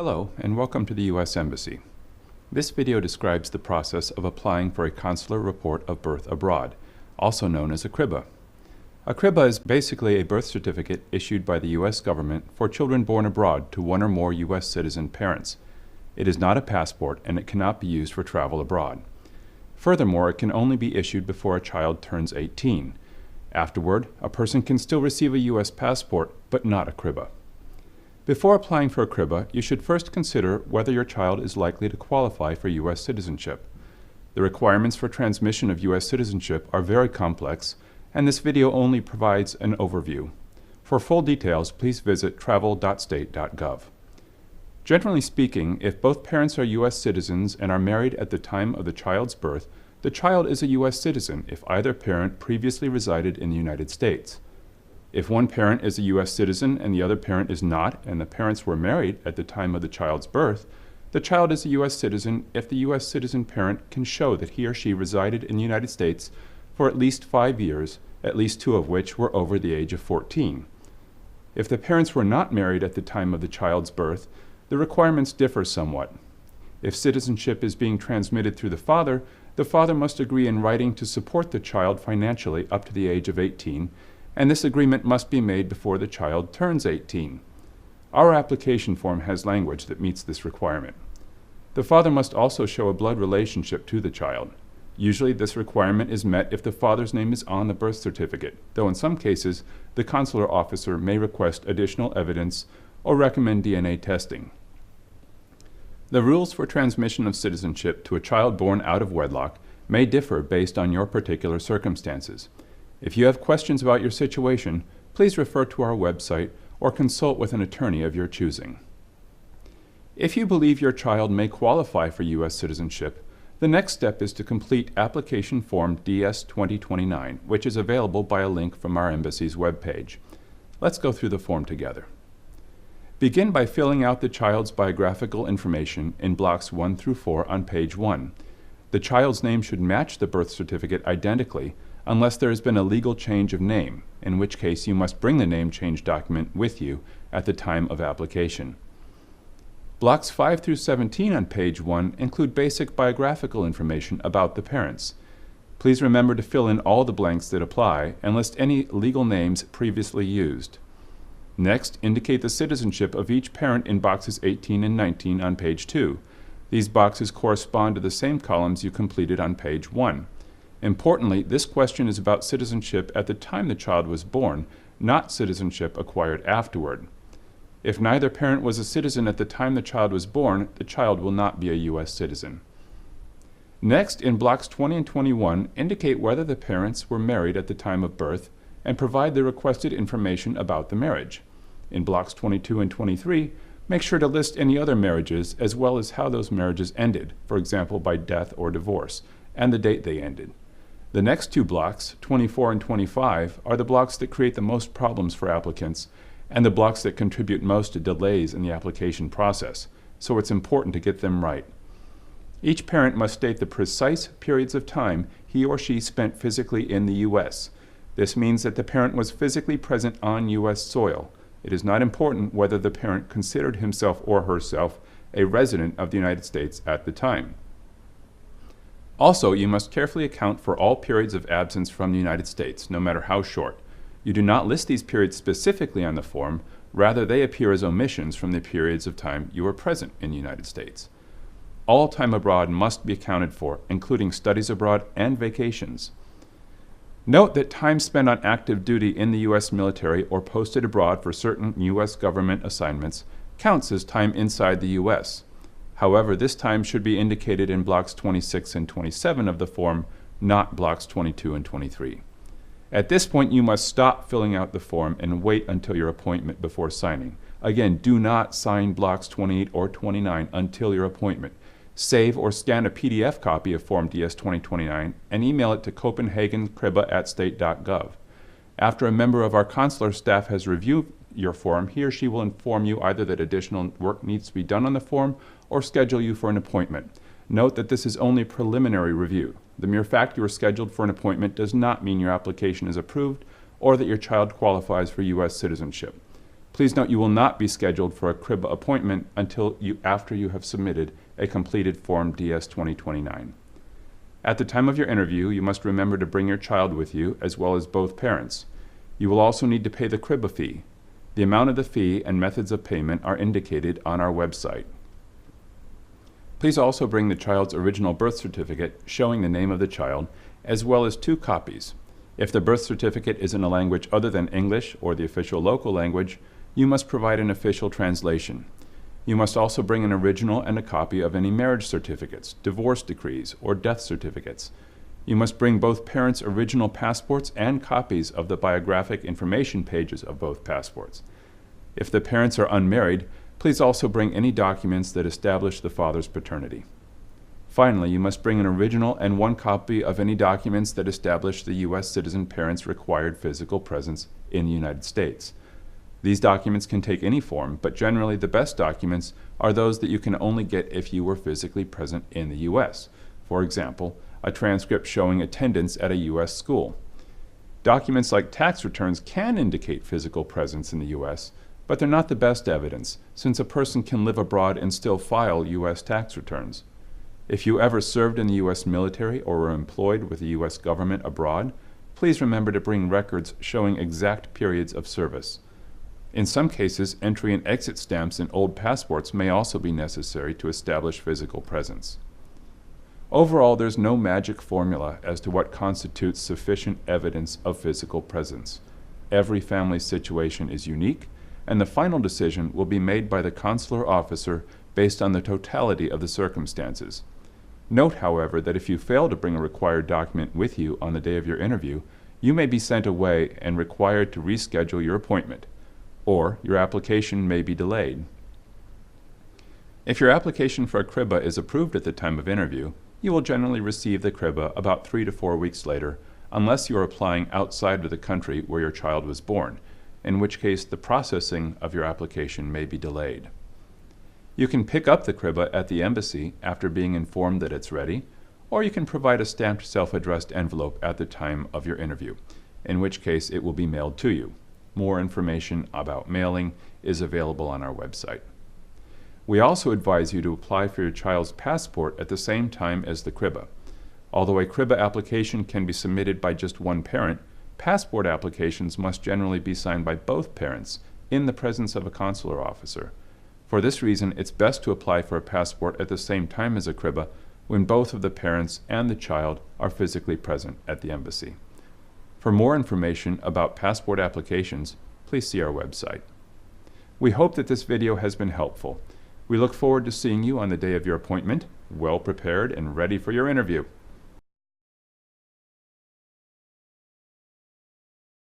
Hello, and welcome to the U.S. Embassy. This video describes the process of applying for a consular report of birth abroad, also known as a CRBA. A CRBA is basically a birth certificate issued by the U.S. government for children born abroad to one or more U.S. citizen parents. It is not a passport, and it cannot be used for travel abroad. Furthermore, it can only be issued before a child turns 18. Afterward, a person can still receive a U.S. passport, but not a CRBA. Before applying for a CRBA, you should first consider whether your child is likely to qualify for U.S. citizenship. The requirements for transmission of U.S. citizenship are very complex, and this video only provides an overview. For full details, please visit travel.state.gov. Generally speaking, if both parents are U.S. citizens and are married at the time of the child's birth, the child is a U.S. citizen if either parent previously resided in the United States. If one parent is a U.S. citizen and the other parent is not, and the parents were married at the time of the child's birth, the child is a U.S. citizen if the U.S. citizen parent can show that he or she resided in the United States for at least 5 years, at least 2 of which were over the age of 14. If the parents were not married at the time of the child's birth, the requirements differ somewhat. If citizenship is being transmitted through the father must agree in writing to support the child financially up to the age of 18, and this agreement must be made before the child turns 18. Our application form has language that meets this requirement. The father must also show a blood relationship to the child. Usually this requirement is met if the father's name is on the birth certificate, though in some cases the consular officer may request additional evidence or recommend DNA testing. The rules for transmission of citizenship to a child born out of wedlock may differ based on your particular circumstances. If you have questions about your situation, please refer to our website or consult with an attorney of your choosing. If you believe your child may qualify for U.S. citizenship, the next step is to complete application form DS-2029, which is available by a link from our embassy's webpage. Let's go through the form together. Begin by filling out the child's biographical information in blocks 1 through 4 on page 1. The child's name should match the birth certificate identically, unless there has been a legal change of name, in which case you must bring the name change document with you at the time of application. Blocks 5 through 17 on page 1 include basic biographical information about the parents. Please remember to fill in all the blanks that apply and list any legal names previously used. Next, indicate the citizenship of each parent in boxes 18 and 19 on page 2. These boxes correspond to the same columns you completed on page 1. Importantly, this question is about citizenship at the time the child was born, not citizenship acquired afterward. If neither parent was a citizen at the time the child was born, the child will not be a U.S. citizen. Next, in blocks 20 and 21, indicate whether the parents were married at the time of birth and provide the requested information about the marriage. In blocks 22 and 23, make sure to list any other marriages as well as how those marriages ended, for example by death or divorce, and the date they ended. The next 2 blocks, 24 and 25, are the blocks that create the most problems for applicants and the blocks that contribute most to delays in the application process, so it's important to get them right. Each parent must state the precise periods of time he or she spent physically in the U.S. This means that the parent was physically present on U.S. soil. It is not important whether the parent considered himself or herself a resident of the United States at the time. Also, you must carefully account for all periods of absence from the United States, no matter how short. You do not list these periods specifically on the form, rather they appear as omissions from the periods of time you were present in the United States. All time abroad must be accounted for, including studies abroad and vacations. Note that time spent on active duty in the U.S. military or posted abroad for certain U.S. government assignments counts as time inside the U.S. However, this time should be indicated in blocks 26 and 27 of the form, not blocks 22 and 23. At this point, you must stop filling out the form and wait until your appointment before signing. Again, do not sign blocks 28 or 29 until your appointment. Save or scan a PDF copy of Form DS-2029 and email it to copenhagencrba@state.gov. After a member of our consular staff has reviewed your form, he or she will inform you either that additional work needs to be done on the form or schedule you for an appointment. Note that this is only preliminary review. The mere fact you are scheduled for an appointment does not mean your application is approved or that your child qualifies for U.S. citizenship. Please note you will not be scheduled for a CRBA appointment until after you have submitted a completed Form DS-2029. At the time of your interview, you must remember to bring your child with you, as well as both parents. You will also need to pay the CRBA fee. The amount of the fee and methods of payment are indicated on our website. Please also bring the child's original birth certificate showing the name of the child, as well as 2 copies. If the birth certificate is in a language other than English or the official local language, you must provide an official translation. You must also bring an original and a copy of any marriage certificates, divorce decrees, or death certificates. You must bring both parents' original passports and copies of the biographic information pages of both passports. If the parents are unmarried, please also bring any documents that establish the father's paternity. Finally, you must bring an original and 1 copy of any documents that establish the U.S. citizen parent's required physical presence in the United States. These documents can take any form, but generally the best documents are those that you can only get if you were physically present in the U.S. For example, a transcript showing attendance at a U.S. school. Documents like tax returns can indicate physical presence in the U.S., but they're not the best evidence, since a person can live abroad and still file U.S. tax returns. If you ever served in the U.S. military or were employed with the U.S. government abroad, please remember to bring records showing exact periods of service. In some cases, entry and exit stamps in old passports may also be necessary to establish physical presence. Overall, there's no magic formula as to what constitutes sufficient evidence of physical presence. Every family's situation is unique, and the final decision will be made by the consular officer based on the totality of the circumstances. Note, however, that if you fail to bring a required document with you on the day of your interview, you may be sent away and required to reschedule your appointment, or your application may be delayed. If your application for a CRBA is approved at the time of interview, you will generally receive the CRBA about 3 to 4 weeks later, unless you are applying outside of the country where your child was born, in which case the processing of your application may be delayed. You can pick up the CRBA at the embassy after being informed that it's ready, or you can provide a stamped self-addressed envelope at the time of your interview, in which case it will be mailed to you. More information about mailing is available on our website. We also advise you to apply for your child's passport at the same time as the CRBA. Although a CRBA application can be submitted by just 1 parent, passport applications must generally be signed by both parents in the presence of a consular officer. For this reason, it's best to apply for a passport at the same time as a CRBA when both of the parents and the child are physically present at the embassy. For more information about passport applications, please see our website. We hope that this video has been helpful. We look forward to seeing you on the day of your appointment, well prepared and ready for your interview.